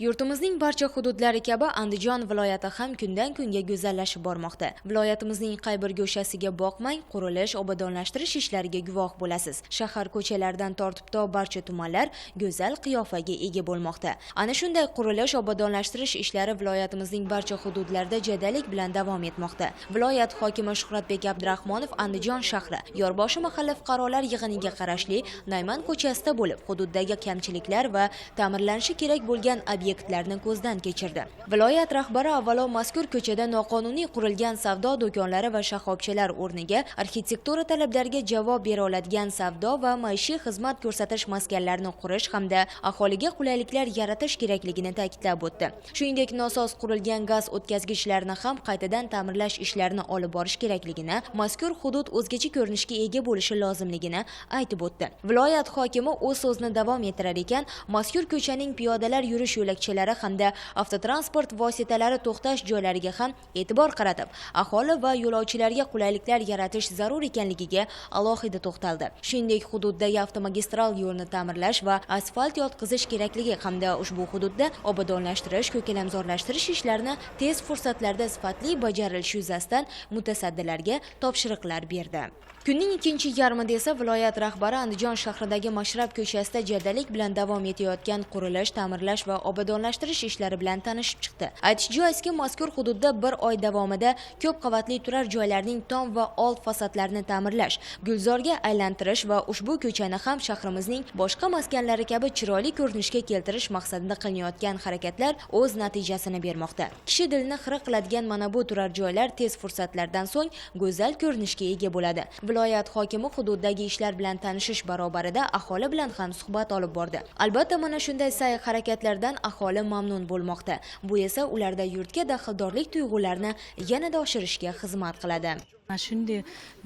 Yurtimizning barcha hududlari kabi Andijon viloyati ham kundan kunga go'zallashib bormoqda. Viloyatimizning qay bir go'shasiga boqmang, qurilish, obodonlashtirish ishlariga guvoh bo'lasiz. Shahar ko'chalaridan tortib to barcha tumanlar go'zal qiyofaga ega bo'lmoqda. Ana shunday qurilish, obodonlashtirish ishlari viloyatimizning barcha hududlarida jadallik bilan davom etmoqda. Viloyat hokimi Shuhratbek Abdurahmonov Andijon shahri Yorboshi mahalla fuqarolar yig'iniga qarashli Nayman ko'chasida bo'lib, hududdagi kamchiliklar va ta'mirlanishi kerak bo'lgan obyektlarni ko'zdan kechirdi. Viloyat rahbari avvalo mazkur ko'chada noqonuniy qurilgan savdo do'konlari va shoxobchalar o'rniga arxitektura talablariga javob bera oladigan savdo va maishiy xizmat ko'rsatish maskanlarini qurish hamda aholiga qulayliklar yaratish kerakligini ta'kidlab o'tdi. Shuningdek, nosoz qurilgan gaz o'tkazgichlarni ham qaytadan ta'mirlash ishlarini olib borish kerakligini, mazkur hudud o'zgacha ko'rinishga ega bo'lishi lozimligini aytib o'tdi. Viloyat hokimi o'z so'zini davom ettirar ekan, mazkur ko'chaning piyodalar yurish yo'lakchalari hamda avtotransport vositalari to'xtash joylariga ham e'tibor qaratib, aholi va yo'lovchilarga qulayliklar yaratish zarur ekanligiga alohida to'xtaldi. Shuningdek, hududdagi avtomagistral yo'lni ta'mirlash va asfalt yotqizish kerakligi hamda ushbu hududda obodonlashtirish, ko'kalamzorlashtirish ishlarini tez fursatlarda sifatli bajarilishi yuzasidan mutasaddilarga topshiriqlar berdi. Kunning ikkinchi yarmida esa viloyat rahbari Andijon shahridagi Mashrab ko'chasida jadallik bilan davom etayotgan qurilish, ta'mirlash va obodonlashtirish ishlari bilan tanishib chiqdi. Aytish joizki, mazkur hududda bir oy davomida ko'p qavatli turar joylarning tom va old fasadlarini ta'mirlash, gulzorga aylantirish va ushbu ko'chani ham shahrimizning boshqa maskanlari kabi chiroyli ko'rinishga keltirish maqsadida qilinayotgan harakatlar o'z natijasini bermoqda. Kishi dilini xira qiladigan mana bu turar joylar tez fursatlardan so'ng go'zal ko'rinishga ega bo'ladi. Viloyat hokimi hududdagi ishlar bilan tanishish barobarida aholi bilan ham suhbat olib bordi. Albatta, mana shunday sa'y-harakatlardan aholi mamnun bo'lmoqda. Bu esa ularda yurtga daxldorlik tuyg'ularini yanada oshirishga xizmat qiladi. Mana shunday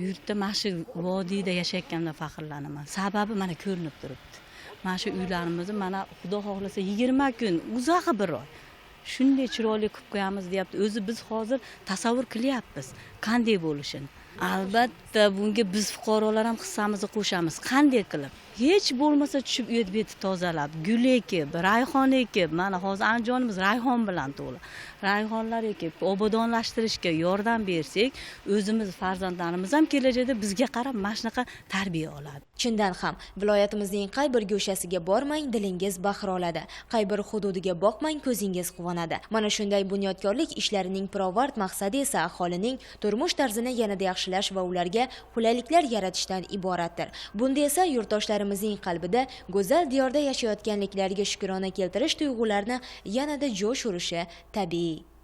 yurtda, mana shu vodiyda yashayotganimdan faxrlanaman. Sababi mana ko'rinib turibdi. Mana shu uylarimizni mana Xudo xohlasa 20 kun, uzog'i bir oy shunday chiroyli qilib qo'yamiz deyapti. O'zi biz hozir tasavvur qilyapmiz qanday bo'lishini. Albatta, bunga biz fuqarolar ham hissamizni qo'shamiz. Qanday qilib? Hech bo'lmasa tushib uyat beti tozalab, gul ekib, rayhon ekib, mana hozir Andijonimiz rayhon bilan to'la. Rayhonlar ekib, obodonlashtirishga yordam bersak, o'zimiz farzandlarimiz ham kelajakda bizga qarab mana shunaqa tarbiya oladi. Chindan ham viloyatimizning qay bir go'shasiga bormang, dilingiz bahra oladi. Qay bir hududiga boqmang, ko'zingiz quvonadi. Mana shunday bunyodkorlik ishlarining pirovard maqsadi esa aholining turmush tarzini yanada yaxshilash va ularga qulayliklar yaratishdan iboratdir. Bunda esa yurtdoshlarimizning qalbida go'zal diyorda yashayotganliklariga shukrona keltirish tuyg'ularini yanada jo'sh urishi tabiiy.